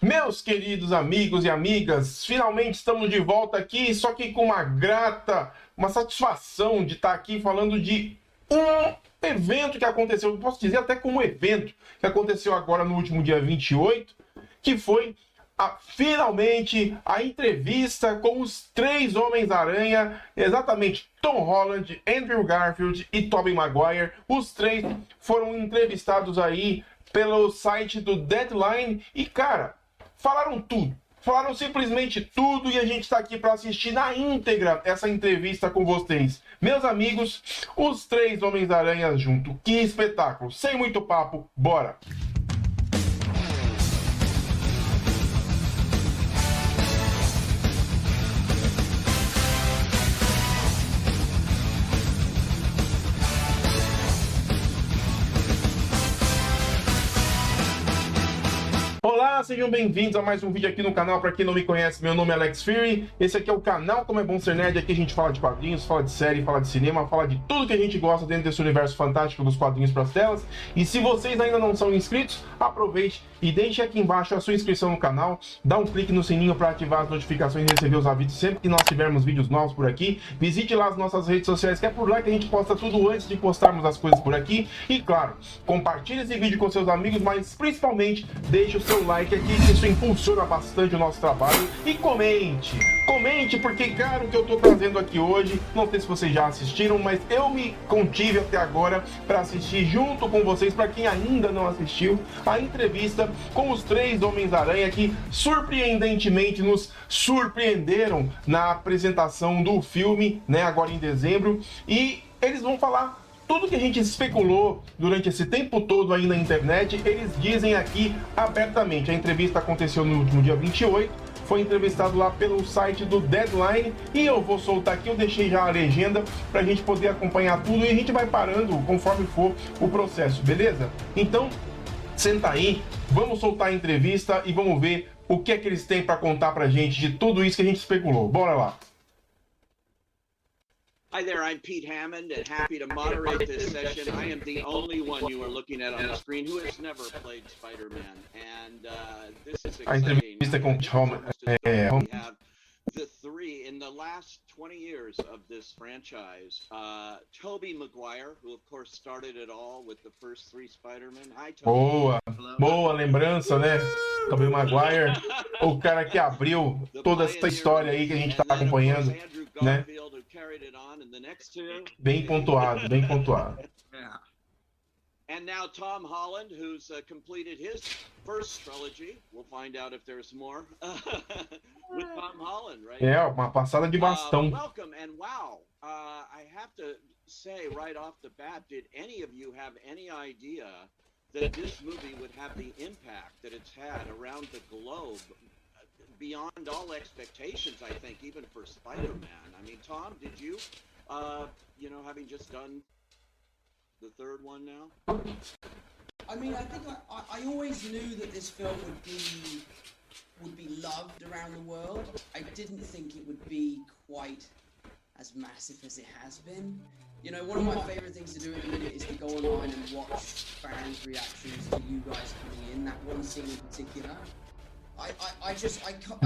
Meus queridos amigos e amigas, finalmente estamos de volta aqui, só que com uma satisfação de estar aqui falando de um evento que aconteceu, eu posso dizer até como evento, que aconteceu agora no último dia 28, que foi finalmente a entrevista com os Três Homens Aranha, exatamente Tom Holland, Andrew Garfield e Tobey Maguire. Os três foram entrevistados aí pelo site do Deadline e, cara, falaram tudo. Falaram simplesmente tudo e a gente está aqui para assistir na íntegra essa entrevista com vocês. Meus amigos, os Três Homens-Aranha junto. Que espetáculo. Sem muito papo, bora! Olá, sejam bem-vindos a mais um vídeo aqui no canal. Para quem não me conhece, meu nome é Alex Fury. Esse aqui é o canal Como é Bom Ser Nerd. Aqui a gente fala de quadrinhos, fala de série, fala de cinema, fala de tudo que a gente gosta dentro desse universo fantástico dos quadrinhos para as telas. E se vocês ainda não são inscritos, aproveite e deixe aqui embaixo a sua inscrição no canal. Dá um clique no sininho para ativar as notificações e receber os avisos sempre que nós tivermos vídeos novos por aqui. Visite lá as nossas redes sociais, que é por lá que a gente posta tudo antes de postarmos as coisas por aqui. E claro, compartilhe esse vídeo com seus amigos, mas principalmente deixe o seu like aqui, que isso impulsiona bastante o nosso trabalho. E comente, porque cara, o que eu tô trazendo aqui hoje, não sei se vocês já assistiram, mas eu me contive até agora para assistir junto com vocês, para quem ainda não assistiu, a entrevista com os Três Homens-Aranha, que surpreendentemente nos surpreenderam na apresentação do filme, né, agora em dezembro, e eles vão falar tudo que a gente especulou durante esse tempo todo aí na internet. Eles dizem aqui abertamente. A entrevista aconteceu no último dia 28, foi entrevistado lá pelo site do Deadline, e eu vou soltar aqui, eu deixei já a legenda pra gente poder acompanhar tudo e a gente vai parando conforme for o processo, beleza? Então, senta aí, vamos soltar a entrevista e vamos ver o que é que eles têm pra contar pra gente de tudo isso que a gente especulou. Bora lá! Hi there, I'm Pete Hammond and happy to moderate this session. I am the only one you are looking at on the screen who has never played Spider-Man, and this is exciting. A entrevista com we have the three in the last 20 years of this franchise. Tobey Maguire, who of course started it all with the first three Spider-Man. Hi, Tobey. Boa lembrança, né? Tobey Maguire, o cara que abriu toda essa história aí que a gente tá acompanhando, né? Bem pontuado, bem pontuado. Yeah. And now Tom Holland, who's completed his first trilogy. We'll find out if there's more with Tom Holland, right? É, uma passada de bastão. Welcome and wow. I have to say right off the bat, did any of you have any idea that this movie would have the impact that it's had around the globe? Beyond all expectations, I think, even for Spider-Man. I mean, Tom, did you, having just done the third one now? I mean, I think I always knew that this film would be loved around the world. I didn't think it would be quite as massive as it has been. You know, one of my favorite things to do at the minute is to go online and watch fans' reactions to you guys coming in. That one scene in particular. I don't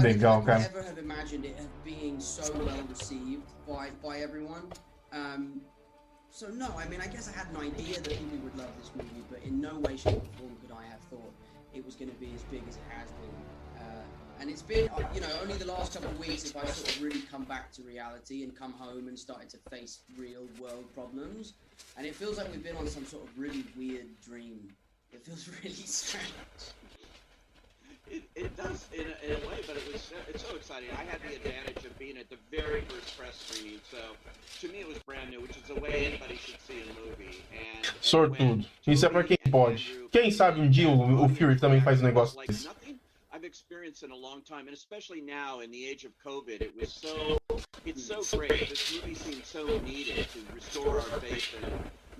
think I could ever have imagined it being so well received by everyone. So no, I mean, I guess I had an idea that people would love this movie, but in no way, shape, or form could I have thought it was going to be as big as it has been. And it's been, only the last couple of weeks if I sort of really come back to reality and come home and started to face real world problems. And it feels like we've been on some sort of really weird dream. It feels really strange. It does in a way, but it's so exciting. I had the advantage of being at the very first press screening, so to me it was brand new, which is the way anybody should see a movie. And sortudo. Isso é pra quem pode. Quem sabe um dia o Fury também faz um negócio desse. I've experienced in a long time, and especially now in the age of COVID, it's so great. This movie seems so needed to restore our faith in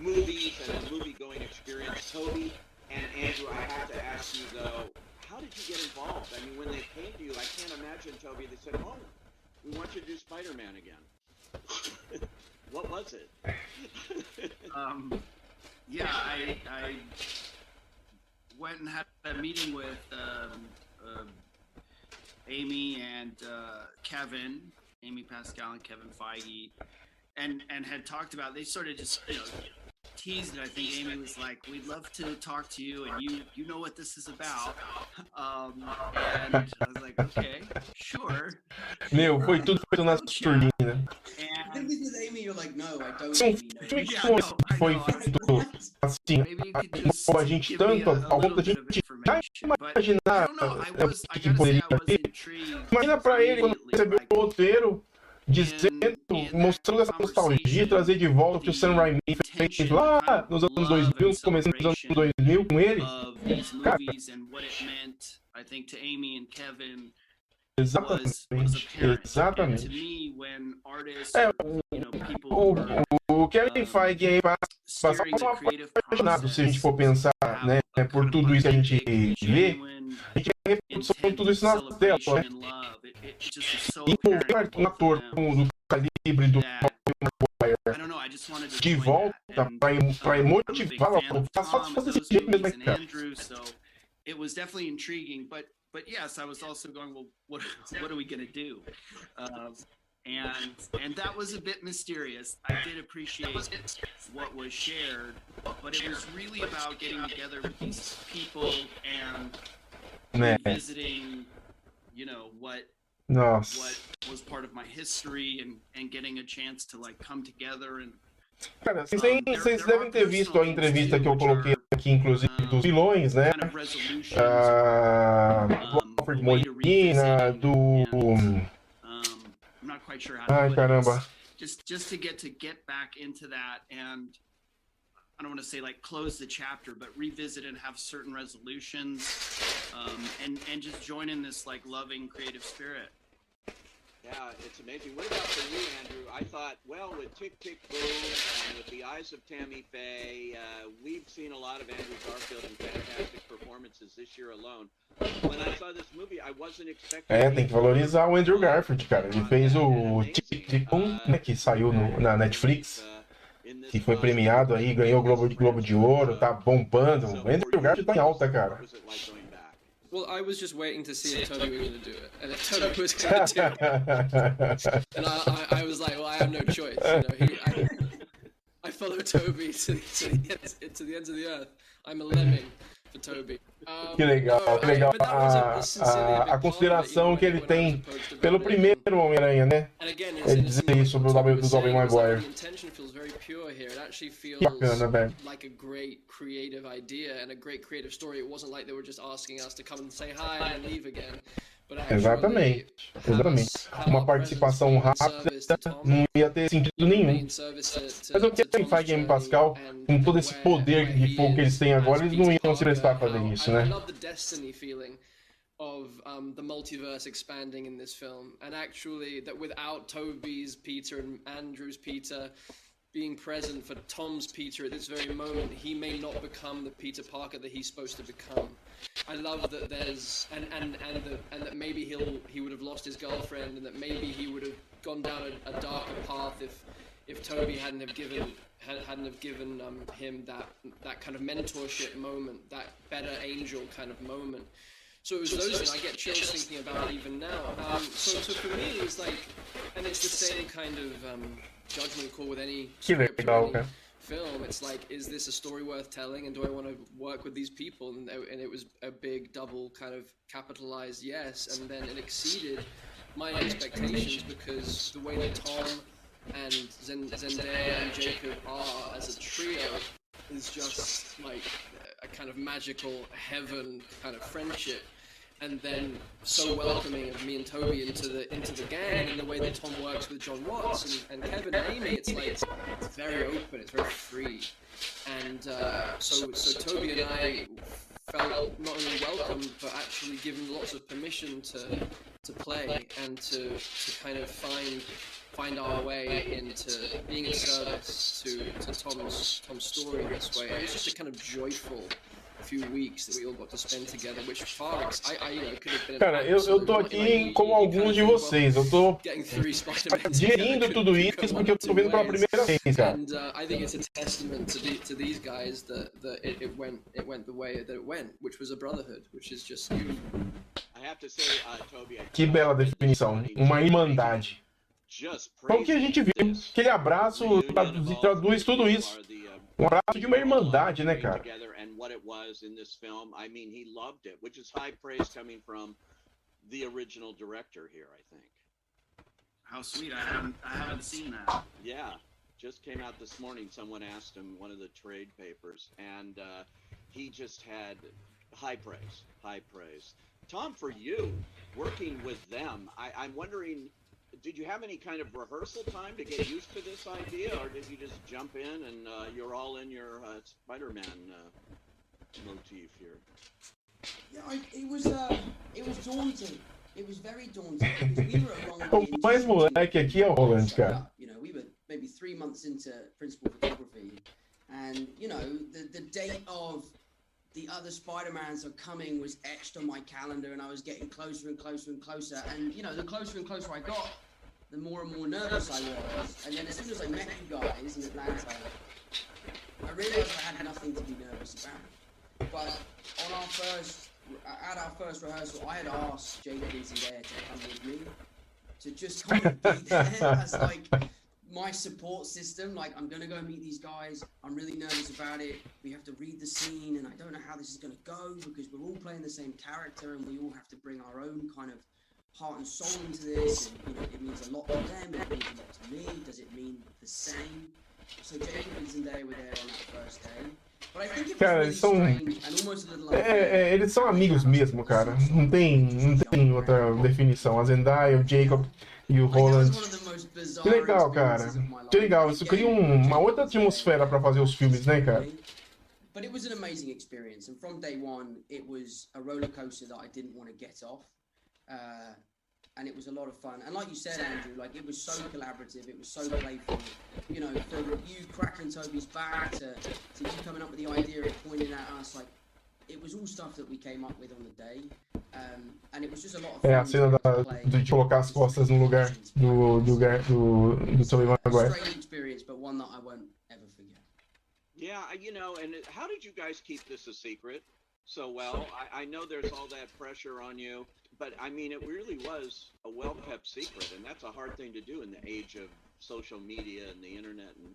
movies and a movie-going experience. Tobey and Andrew, I have to ask you though, how did you get involved? I mean, when they came to you, I can't imagine, Tobey, they said, oh, we want you to do Spider-Man again. What was it? I went and had a meeting with Amy and Kevin, Amy Pascal and Kevin Feige, and had talked about, they sort of just, teased it. I think Amy was like, we'd love to talk to you, and you know what this is about. And I was like, okay, sure. Meu, foi tudo feito na surdina. I think with Amy, you're like, no, I don't Sim, really know. foi feito assim, empolgou a gente tanto ao ponto da gente já imaginar o que poderia ter. Imagina pra ele quando recebeu o roteiro dizendo, mostrando essa nostalgia, trazer de volta o que o Sam Raimi fez lá nos anos 2000, começando nos anos 2000 com ele. Cara, exatamente. O Kevin Feige aí passa um apaixonado, se a gente for pensar, né, por tudo isso que a gente vê, a gente vê a reprodução de tudo isso nas telas, né? E envolver um ator do calibre do de volta pra motivá-lo, faz desse jeito mesmo, né, cara? It was definitely intriguing, but yes, I was also going, well, what are we gonna do? And that was a bit mysterious. I did appreciate what was shared, but it was really about getting together with these people and visiting, what was part of my history and getting a chance to like come together and. Cara, vocês devem ter visto a entrevista que eu coloquei aqui, inclusive, dos vilões, né? Do Alfred Molina, do... Ai, caramba. Just to get back into that, and I don't want to say like close the chapter, but revisit and have certain resolutions, and just join in this like loving creative spirit. Yeah, it's amazing. What about for you, Andrew? I thought, well, with Tick, Tick, Boom and with the eyes of Tammy Faye, we've seen a lot of Andrew Garfield in fantastic performances this year alone. When I saw this movie, I wasn't expecting... tem que valorizar o Andrew Garfield, cara. Ele fez o Tick, Tick, Boom, né, que saiu na Netflix, que foi premiado aí, ganhou o Globo de Ouro, tá bombando. O Andrew Garfield tá em alta, cara. Well, I was just waiting to see if Tobey was going to do it, and if Tobey was going to do it, and I was like, well, I have no choice. I follow Tobey to the ends of the earth. I'm a lemming for Tobey. Que legal, que legal a consideração que ele tem pelo primeiro Homem-Aranha, né? Ele dizer isso do Tobey Maguire. Que bacana, velho. Like a great creative idea and a great creative story. It wasn't like they were just asking us to come and say hi and leave again. Exatamente. Uma participação rápida não ia ter sentido nenhum. Mas o Kevin Feige e Amy Pascal, com todo esse poder de fogo que eles têm agora, eles não iam se prestar a fazer isso, né? Of the multiverse expanding in this film, and actually that without Tobey's Peter and Andrew's Peter being present for Tom's Peter at this very moment, he may not become the Peter Parker that he's supposed to become. I love that there's and that maybe he would have lost his girlfriend, and that maybe he would have gone down a darker path if Tobey hadn't have given him that kind of mentorship moment, that better angel kind of moment. So it was those things I get chills thinking about even now. So for me it was like, and it's the same kind of judgment call with any script or any film. It's like, is this a story worth telling, and do I want to work with these people? And it was a big double kind of capitalized yes, and then it exceeded my expectations because the way that Tom and Zendaya and Jacob are as a trio is just like a kind of magical heaven kind of friendship, and then so welcoming of me and Tobey into the gang, and the way that Tom works with John Watts and Kevin and Amy, it's like it's very open, it's very free, and so Tobey and I felt not only welcomed but actually given lots of permission to play and to kind of find our way into being in service to Tom's story in this way. It was just a kind of joyful few weeks that we all got to spend together, which could have been. Cara, eu tô aqui como alguns de vocês. Eu tô digerindo tudo isso porque eu tô vendo pela primeira vez, cara. And I think it's a testament to these guys that it went the way that it went, which was a brotherhood, which is just beautiful. Que bela definição. Uma irmandade. Foi o que a gente viu. Aquele abraço traduz tudo isso. Um abraço de uma irmandade, né, cara? How sweet! I haven't seen that. Yeah, just came out this morning. Someone asked him one of the trade papers, and he just had high praise, high praise. Tom, for you, working with them, I'm wondering, did you have any kind of rehearsal time to get used to this idea, or did you just jump in and you're all in your Spider-Man motif here? Yeah, it was daunting. It was very daunting because we were a long way O mais moleque aqui é o Roland, cara. You know, we were maybe 3 months into principal photography, and you know, the date of the other Spider-Mans are coming was etched on my calendar, and I was getting closer and closer and closer. And you know, the closer and closer I got, the more and more nervous I was. And then as soon as I met you guys in Atlanta, I realized I had nothing to be nervous about. But at our first rehearsal, I had asked Jacob and Zendaya to come with me, to just kind of be there as like my support system. Like, I'm gonna go meet these guys, I'm really nervous about it, we have to read the scene, and I don't know how this is gonna go, because we're all playing the same character, and we all have to bring our own kind of heart and soul into this, and you know, it means a lot to them, it means a lot to me, does it mean the same? So Jacob and Zendaya were there on that first day. Cara, eles são. Eles são amigos mesmo, cara. Não tem outra definição. A Zendaya, o Jacob e o Roland. Que legal, cara. Que legal. Isso cria uma outra atmosfera pra fazer os filmes, né, cara? But it was an amazing experience, and from day one, it was a roller coaster that I didn't want to get off. And it was a lot of fun. And like you said, Andrew, like, it was so collaborative, it was so playful. You know, from you cracking Tobey's back to you coming up with the idea of pointing at us, like, it was all stuff that we came up with on the day. And it was just a lot of fun. A cena de colocar as costas no lugar do Tobey Maguire. Strange experience, but one that I won't ever forget. Yeah, you know, and how did you guys keep this a secret so well? I know there's all that pressure on you. But I mean, it really was a well-kept secret, and that's a hard thing to do in the age of social media and the internet and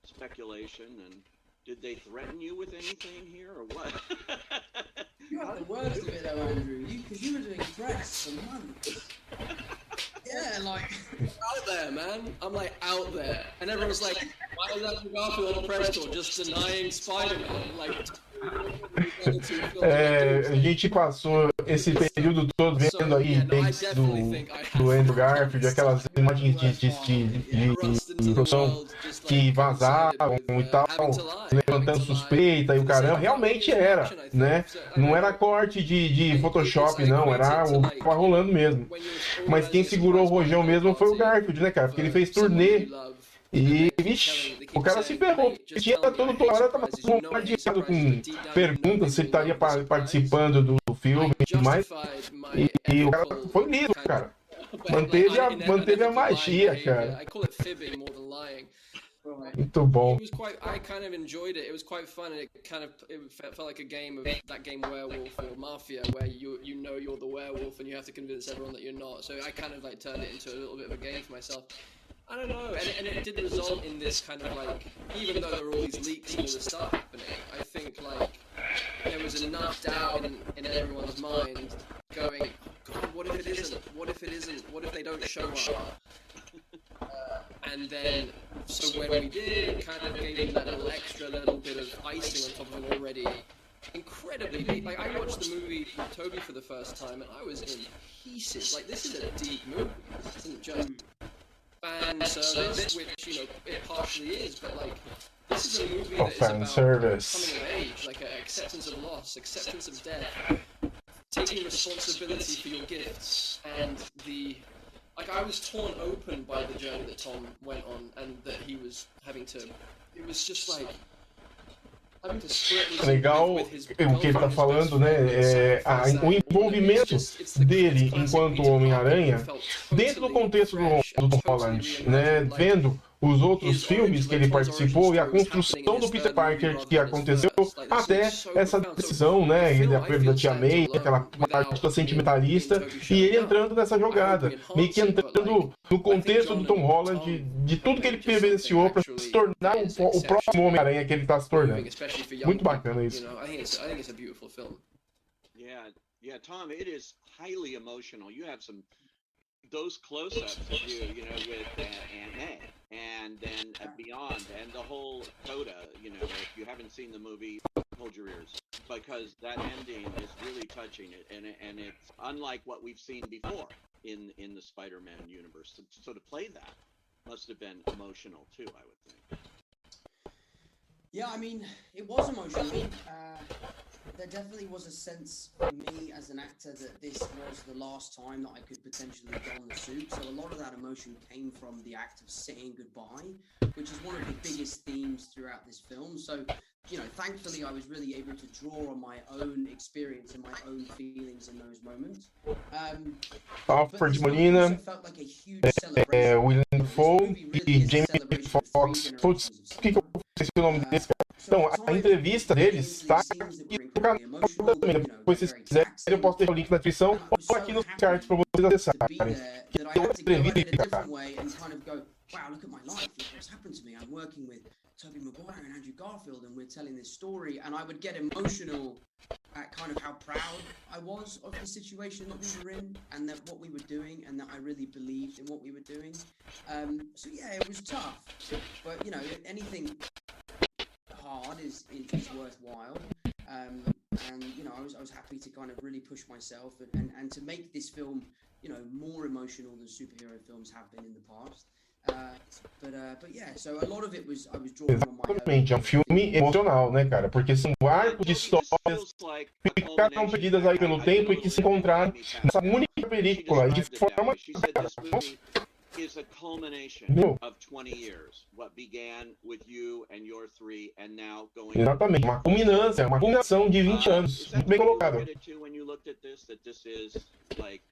speculation. And did they threaten you with anything here, or what? You had the worst of it, though, Andrew. Because you were doing press for months. Yeah, like out there, man. I'm like out there, and everyone's like, "Why is Andrew Garfield on the press tour just denying Spider-Man?" Like. A gente passou esse período todo vendo aí do Andrew Garfield, aquelas imagens de produção que vazavam e tal, levantando suspeita e o caramba. Realmente era, né? Não era corte de Photoshop, não, era o que tava rolando mesmo. Mas quem segurou o rojão mesmo foi o Garfield, né, cara? Porque ele fez turnê. E, vixe, o cara se ferrou. Tinha toda hora, tava bombardeado com perguntas se ele estaria participando do filme e tudo mais. E o cara foi liso, cara. Manteve a magia, cara. Muito bom. I kind of enjoyed it. It was quite fun, and it felt like a game of that game Werewolf or Mafia, where you know you're the werewolf and you have to convince everyone that you're not. So I kind of like turned it into a little bit of a game for myself. I don't know, and it did result in this kind of like, even though there were all these leaks and all this stuff happening, I think like there was enough doubt in everyone's mind going, oh God, what if it isn't? What if it isn't? What if they don't show up? And then, so when we did, it kind of gave that little bit of icing on top of an already incredibly deep. Like, I watched the movie with Tobey for the first time, and I was in pieces. Like, this is a deep movie. This isn't just fan service, which, you know, it partially is, but like, this is a movie that is about coming of age, like acceptance of loss, acceptance of death, taking responsibility for your gifts, and like, I was torn open by the journey that Tom went on, and that he was having to, it was just like, legal o que ele tá falando, né? O envolvimento dele enquanto Homem-Aranha dentro do contexto do Tom Holland, né? Vendo os outros filmes que ele participou e a construção do Peter Parker que aconteceu até essa decisão, né? Ele a perda da Tia May, aquela parte toda sentimentalista, e ele entrando nessa jogada, meio que entrando no contexto do Tom Holland, de tudo que ele vivenciou para se tornar o próximo Homem-Aranha que ele está se tornando. Muito bacana isso. Yeah, Tom, it is highly emotional. You have those close-ups of you know, with Aunt May, and then beyond, and the whole coda, you know, if you haven't seen the movie, hold your ears, because that ending is really touching it, and it's unlike what we've seen before in the Spider-Man universe. So to play that must have been emotional too, I would think. Yeah, I mean, it was emotional. There definitely was a sense for me as an actor that this was the last time that I could potentially don the suit. So a lot of that emotion came from the act of saying goodbye, which is one of the biggest themes throughout this film. So, you know, thankfully I was really able to draw on my own experience and my own feelings in those moments. Alfred, Molina, felt like a huge celebration. Willen e Jamie Foxx. Putz, por que eu esqueci o nome desse cara? Então, a entrevista deles está aqui no canal também. Depois, se vocês quiserem, eu posso deixar o link na descrição ou aqui nos cards para vocês acessarem. Que é uma entrevista, cara. Wow, look at my life, look what's happened to me. I'm working with Tobey Maguire and Andrew Garfield and we're telling this story, and I would get emotional at kind of how proud I was of the situation that we were in and that what we were doing, and that I really believed in what we were doing. So yeah, it was tough, but you know, anything hard is worthwhile. And you know, I was happy to kind of really push myself and to make this film, you know, more emotional than superhero films have been in the past. But yeah, so a lot of it was I was drawing on my own. Exatamente, é um filme emocional, né, cara? Porque são arcos de histórias que ficaram perdidas aí pelo tempo e que se encontraram nessa única película e de forma, cara, is a culmination of 20 years. What began with you and your three, and now going. Exatamente, uma culminação de 20 anos. Muito bem colocado. When you looked at this, that this is like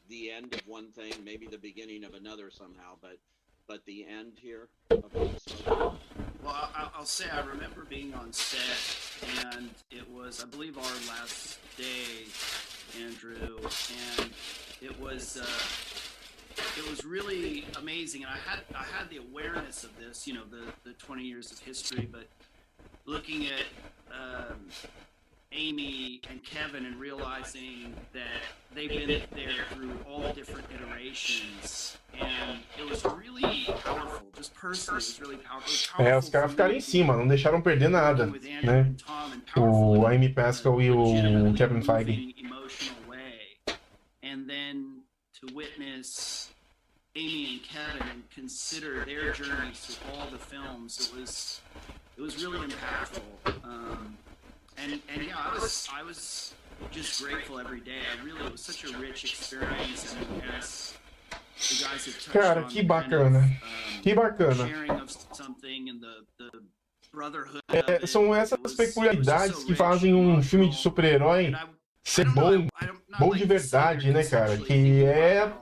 the end of one thing, maybe the beginning of another somehow, but the end here of this. Well, I'll say I remember being on set, and it was, I believe, our last day, Andrew, and it was really amazing. And I had the awareness of this, you know, the 20 years of history, but looking at Amy and Kevin and realizing that they've been there through all the different iterations, and it was really powerful. Just personally, it was really powerful. Os caras ficaram em cima, não deixaram perder nada, né? O Amy Pascal e o Kevin Feige. And then to witness Amy and Kevin and consider their journeys through all the films, it was really impactful. And yeah, I was just grateful every day. It was such a rich experience, and as the guys have touched Cara, on, que bacana, que bacana. Sharing of something and the brotherhood of it, são essas peculiaridades que fazem um filme de super-herói ser bom de verdade, né, cara? Que é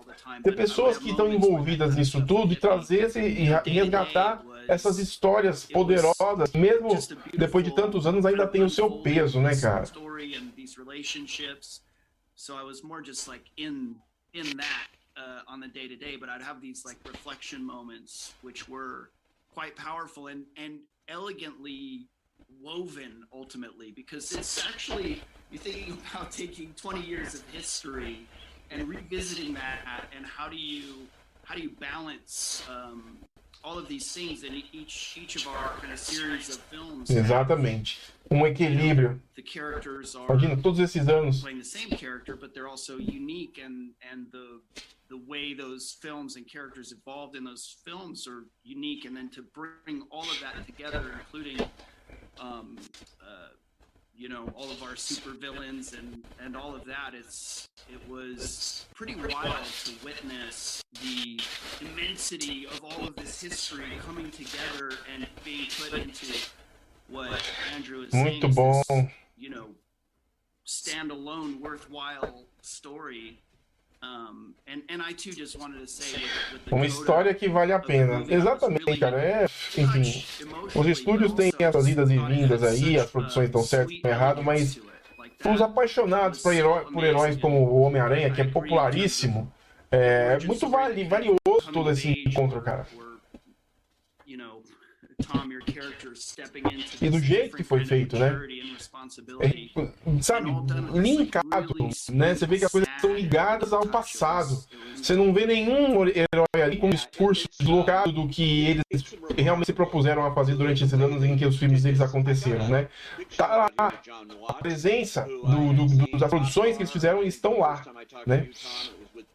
ter pessoas que estão envolvidas nisso tudo e trazer e resgatar essas histórias poderosas, mesmo depois de tantos anos, ainda tem o seu peso, né, cara? So I was more just like in that on the day to day, but I'd have these like reflection moments which were quite powerful and elegantly woven ultimately, because it's actually, you're thinking about taking 20 years of history and revisiting that, and how do you balance all of these things in each of our kind of series of films. Exatamente. Equilíbrio. The characters are Imagina, todos esses anos playing the same character, but they're also unique, and the way those films and characters evolved in those films are unique, and then to bring all of that together, including you know, all of our super villains and all of that, it was pretty wild to witness the immensity of all of this history coming together and being put into what Andrew is saying is this, you know, standalone, worthwhile story And I too just wanted to say with the Uma história que vale a pena. Exatamente, cara. Enfim, os estúdios têm essas idas e vindas aí, as produções estão certas ou erradas, mas os apaixonados por heróis como o Homem Aranha, que é popularíssimo, é muito valioso todo esse encontro, cara. E do jeito que foi feito, né? Sabe, linkado, né? Você vê que as coisas estão ligadas ao passado. Você não vê nenhum herói ali com um discurso deslocado do que eles realmente se propuseram a fazer durante esses anos em que os filmes deles aconteceram, né? Tá lá, a presença das produções que eles fizeram estão lá, né?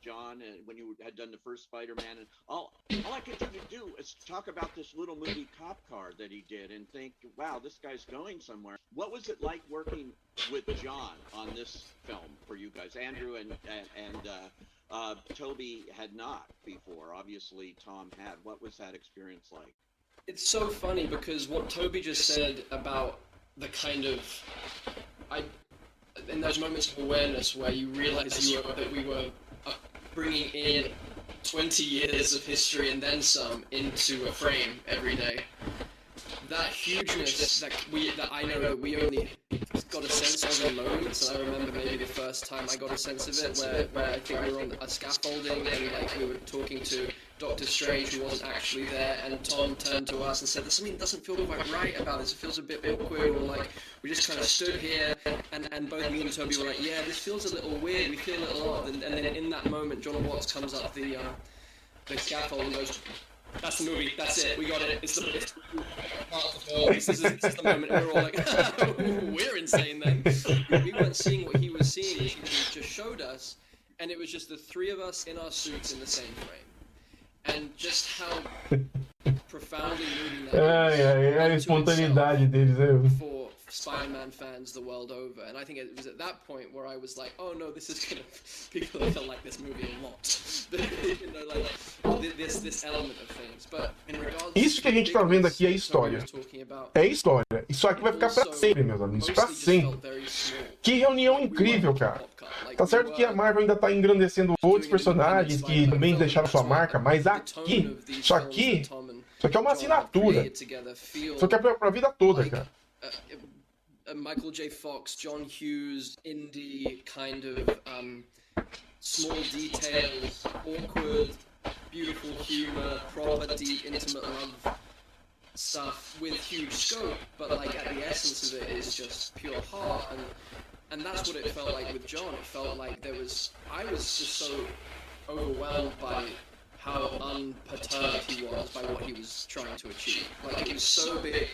John when you had done the first Spider-Man, and all I could do is talk about this little movie cop car that he did and think, wow, this guy's going somewhere. What was it like working with John on this film for you guys? Andrew and Tobey had not before. Obviously, Tom had. What was that experience like? It's so funny because what Tobey just said about the kind of in those moments of awareness where you realize that we were bringing in 20 years of history and then some into a frame every day. That hugeness that I know that we only got a sense of in moments, and I remember maybe the first time I got a sense of it where I think we were on a scaffolding and like we were talking to Doctor Strange, who wasn't actually there, and Tom turned to us and said, something doesn't feel quite right about this, it feels a bit awkward, or like, we just kind of stood here, and both me and Tobey were like, yeah, this feels a little weird, we feel a little odd, and then in that moment, John Watts comes up the scaffold and goes, that's the movie, that's it, we got it, it's the part of the film, this is the moment, and we're all like, we're insane then. We weren't seeing what he was seeing, he just showed us, and it was just the three of us in our suits in the same frame. And just how profoundly moving that is. A espontaneidade deles, for Spider-Man fans the world over. And I think it was at that point where I was like, oh no, this is gonna people are gonna like this movie a lot. You know, like this element of things. But in regards Isso que a gente tá vendo aqui é história. É história. Isso aqui vai ficar pra sempre, meus amigos. Pra sempre. Que reunião incrível, cara. Tá certo que a Marvel ainda tá engrandecendo outros personagens que também deixaram sua marca, mas aqui, isso aqui é uma assinatura. Isso aqui é pra vida toda, cara. Michael J. Fox, John Hughes, indie kind of small details, awkward, beautiful humor, proper, deep, intimate love stuff with huge scope, but like at the essence of it is just pure heart, and that's what it felt like with John. It felt like I was just so overwhelmed by how unperturbed he was by what he was trying to achieve. Like it was so big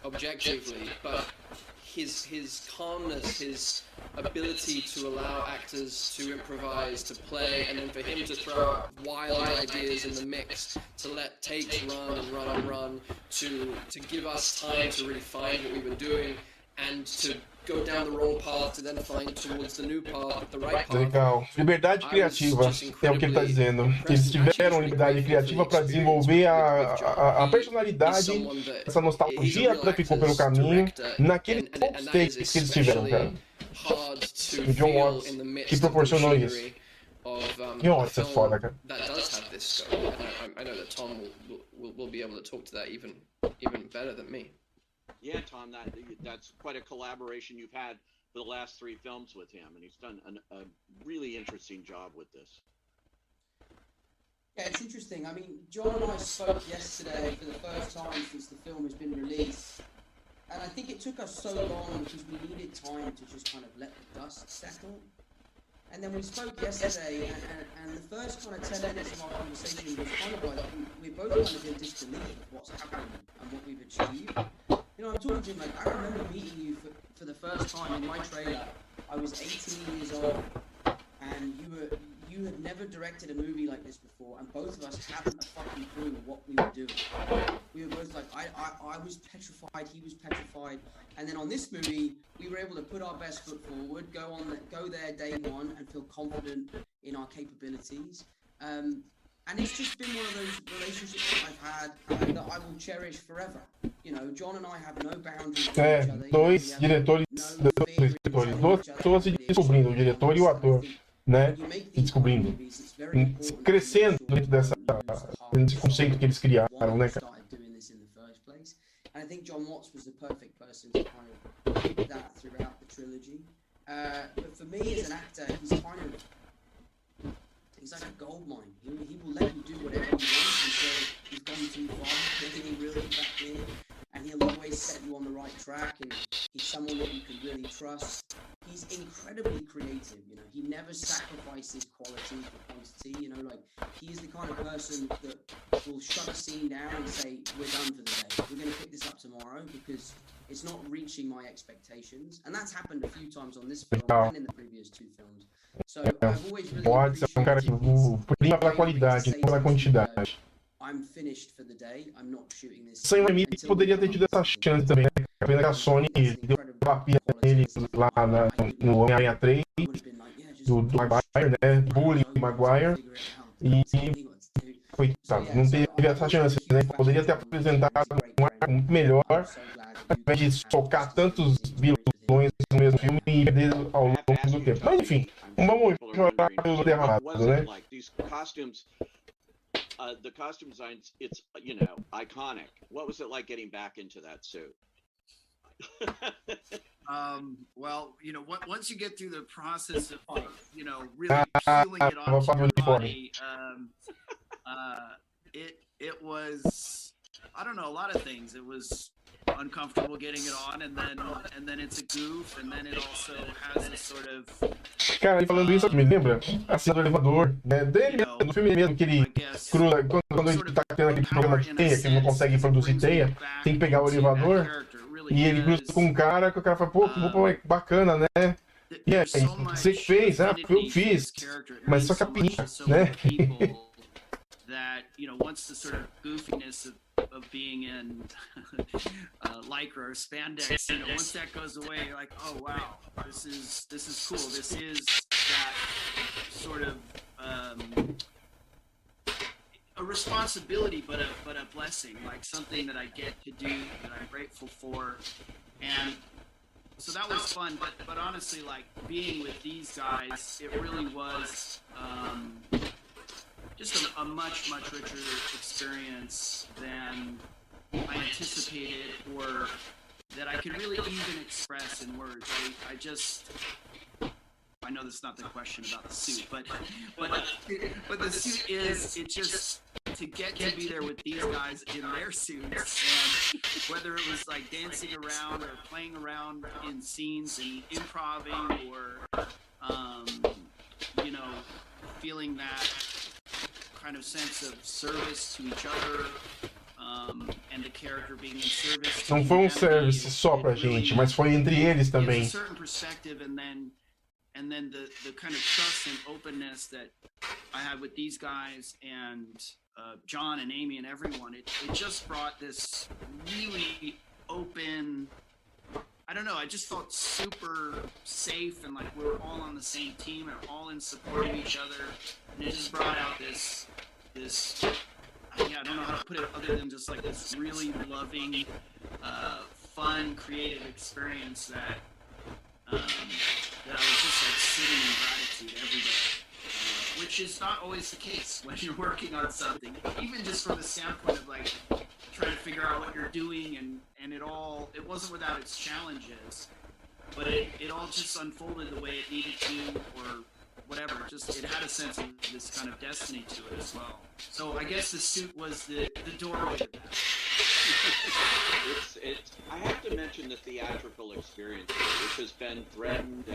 objectively, but his calmness, his ability to allow actors to improvise, to play, and then for him to throw out wild ideas in the mix, to let takes run and run and run, to give us time to really find what we were doing, and to go down the wrong path to then find towards the new path, the right path. Legal. Liberdade criativa, é o que ele está dizendo. Eles tiveram liberdade criativa para desenvolver a personalidade, essa nostalgia que ficou pelo caminho, naqueles poucos takes que eles tiveram, cara. O John Watts que proporcionou isso. Nossa, é foda, cara. That does have this scope, and I know that Tom will be able to talk to that even better than me. Yeah, Tom, that's quite a collaboration you've had for the last 3 films with him, and he's done a really interesting job with this. Yeah, it's interesting. I mean, John and I spoke yesterday for the first time since the film has been released, and I think it took us so long because we needed time to just kind of let the dust settle. And then we spoke yesterday, and the first kind of 10 minutes of our conversation was kind of like, we both kind of in disbelief of what's happened and what we've achieved. You know, I'm talking to him like, I remember meeting you for the first time in my trailer. I was 18 years old, and you had never directed a movie like this before, and both of us hadn't a fucking clue what we were doing. We were both like, I was petrified, he was petrified, and then on this movie, we were able to put our best foot forward, go there day one, and feel confident in our capabilities. And it's just been one of those relationships that I've had that I will cherish forever. You know, John and I have no boundaries with each other. Dois diretores, duas pessoas se descobrindo, o diretor e o ator. né? You make E these descobrindo, movies, it's very important crescendo to make dentro sure that you use the heart desse and conceito soul que eles criaram, why né, they cara? started doing this in the first place. And I think John Watts was the perfect person to kind of keep that throughout the trilogy. But for me as an actor, he's like a gold mine. He will let you do whatever you want until you've gone too far, then he reels you back in, and he'll always set you on the right track, and he's someone that you can really trust. He's incredibly creative, you know, he never sacrifices quality for quantity, you know, like, he is the kind of person that will shut a scene down and say, we're done for the day, we're going to pick this up tomorrow, because it's not reaching my expectations, and that's happened a few times on this film and in the previous two films. So I've always really Watts é um cara que prima pela qualidade, não pela quantidade. I'm finished for the day. I'm not shooting this. Sam Raimi poderia ter tido essa chance também, né? A pena que a Sony deu uma papinha nele lá no Homem Aranha 3, do Maguire, né? Bully Maguire. E coitado, não teve essa chance, né? Poderia ter apresentado um arco muito melhor, ao invés de socar tantos vilões no mesmo filme e perder ao longo do tempo. Mas enfim, vamos chorar pelo derramado, né? The costume designs, it's, you know, iconic. What was it like getting back into that suit? Well, you know, once you get through the process of, you know, really feeling it onto your body, it was, I don't know, a lot of things. It was uncomfortable getting it on, and then it's a goof, and then it also has a sort of... Cara, falando isso, me lembra a cena do elevador, né? Dele mesmo, no filme mesmo, que ele cruza, quando ele tá tendo aquele problema de teia, que ele não consegue produzir teia, tem que pegar o elevador, e ele cruza com um cara, que o cara fala, pô, que roupa bacana, né? E aí, você que fez? Ah, eu fiz, mas só que a pinta, né? That, you know, once the sort of goofiness of being in lycra or spandex, you know, once that goes away, you're like, oh wow, this is cool. This is that sort of a responsibility, but a blessing, like something that I get to do, that I'm grateful for, and so that was fun. But honestly, like being with these guys, it really was. Just a much richer experience than I anticipated, or that I could really even express in words. I know that's not the question about the suit, but the suit is, it just, to get to be there with these guys in their suits, and whether it was like dancing around or playing around in scenes and improvising, or you know, feeling that kind of sense of service to each other, and the character being in service to Não foi humanity, service só pra really gente, mas foi entre eles gives também. a certain perspective, and then the kind of trust and openness that I had with these guys and John and Amy and everyone, it just brought this really open, I don't know, I just felt super safe, and like we were all on the same team and all in support of each other, and it just brought out this I don't know how to put it other than just like this really loving, fun, creative experience that I was just like sitting in gratitude every day, which is not always the case when you're working on something, even just from the standpoint of like trying to figure out what you're doing, and it wasn't without its challenges, but it all just unfolded the way it needed to, or whatever. It had a sense of this kind of destiny to it as well. So I guess the suit was the doorway to that. I have to mention the theatrical experience, which has been threatened,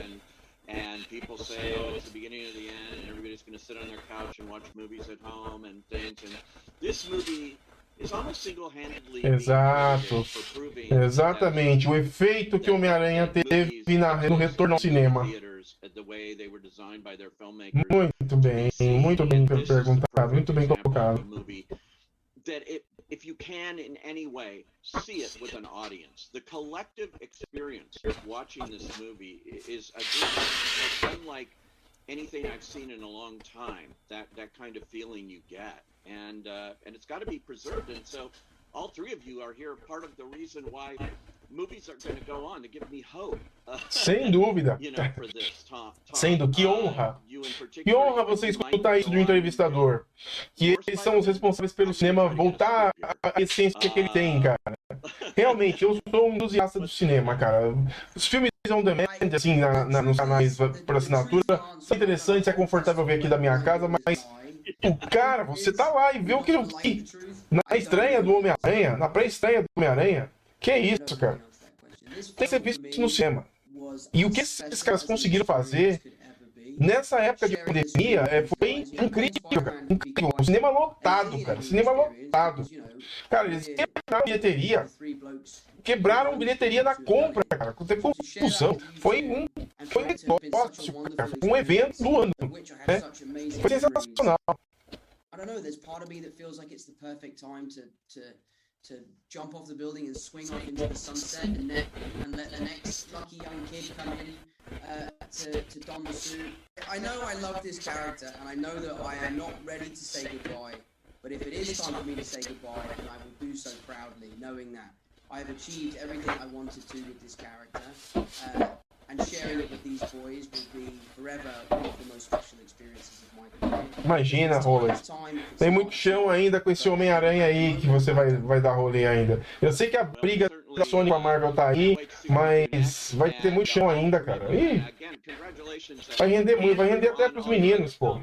and people say, oh, it's the beginning of the end, and everybody's going to sit on their couch and watch movies at home and things. And this movie is almost single-handedly Exato. Exatamente. O efeito que o Homem-Aranha teve no retorno ao cinema. Muito bem perguntado, muito bem colocado. That if you can in any way see it with an audience, the collective experience of watching this movie is unlike anything I've seen in a long time. That kind of feeling you get, and it's got to be preserved. And so, all three of you are here, part of the reason why movies are going to go on to give me hope. Sem dúvida. You know, for this, Tom, Sendo que honra. you in Que particular, honra você escutar isso de um entrevistador. Que eles são os responsáveis pelo cinema voltar à essência que ele tem, cara. Realmente, eu sou um entusiasta do cinema, cara. Os filmes on demand, assim, nos canais por assinatura, são interessantes, é confortável ver aqui da minha casa, mas o cara, você tá lá e vê o que eu vi na estreia do Homem-Aranha, na pré-estreia do Homem-Aranha. Que é isso, cara? Tem que ser visto no cinema. E o que esses caras conseguiram fazer nessa época de pandemia foi incrível, cara. Incrível. O cinema lotado, cara. Cinema lotado. Cara, eles quebraram bilheteria na compra, cara. Tem confusão. Foi um negócio, cara. Foi um evento do ano, né? Foi sensacional. I don't know, there's part of me that feels like it's the perfect time to jump off the building and swing off into the sunset and let the next lucky young kid come in to don the suit. I know I love this character and I know that I am not ready to say goodbye, but if it is time for me to say goodbye, then I will do so proudly, knowing that I have achieved everything I wanted to with this character, and sharing it with these boys will be forever one of the most special experiences of my career. Imagina, Roland. Tem muito chão ainda com esse Homem-Aranha aí que você vai dar rolê ainda. Eu sei que a briga da Sony com a Marvel tá aí, mas vai ter muito chão ainda, cara. Ih, vai render muito, vai render até pros meninos, pô.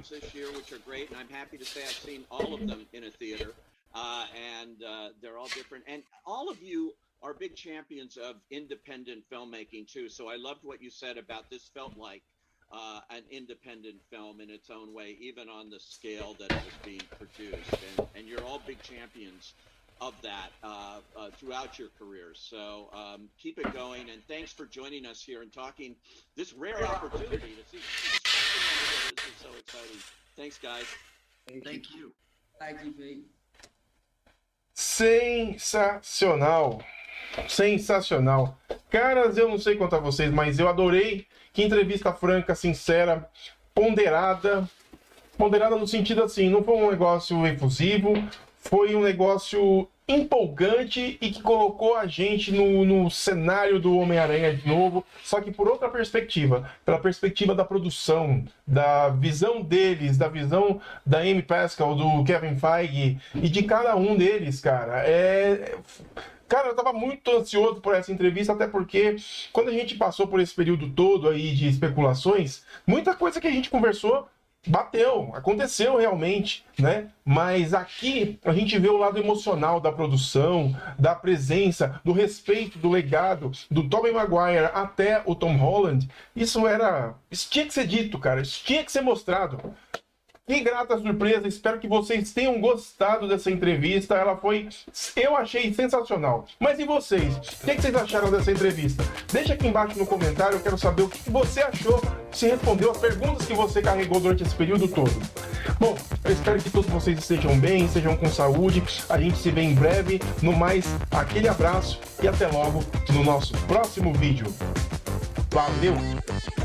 They're all different, and all of you are big champions of independent filmmaking too. So I loved what you said about this felt like an independent film in its own way, even on the scale that it was being produced. And you're all big champions of that throughout your careers. So keep it going, and thanks for joining us here and talking this rare opportunity to see. This is so exciting. Thanks, guys. Thank you. Thank you, Pete. Sensacional. Sensacional. Caras, eu não sei quanto a vocês, mas eu adorei. Que entrevista franca, sincera, ponderada. Ponderada no sentido assim, não foi um negócio efusivo, foi um negócio empolgante e que colocou a gente no cenário do Homem-Aranha de novo, só que por outra perspectiva, pela perspectiva da produção, da visão deles, da visão da Amy Pascal, do Kevin Feige e de cada um deles, cara. Cara, eu tava muito ansioso por essa entrevista, até porque quando a gente passou por esse período todo aí de especulações, muita coisa que a gente conversou bateu, aconteceu realmente, né? Mas aqui a gente vê o lado emocional da produção, da presença, do respeito, do legado, do Tobey Maguire até o Tom Holland. Isso tinha que ser dito, cara, isso tinha que ser mostrado. Que grata surpresa, espero que vocês tenham gostado dessa entrevista, eu achei sensacional. Mas e vocês? O que vocês acharam dessa entrevista? Deixa aqui embaixo no comentário, eu quero saber o que você achou, se respondeu as perguntas que você carregou durante esse período todo. Bom, eu espero que todos vocês estejam bem, estejam com saúde, a gente se vê em breve. No mais, aquele abraço e até logo no nosso próximo vídeo. Valeu!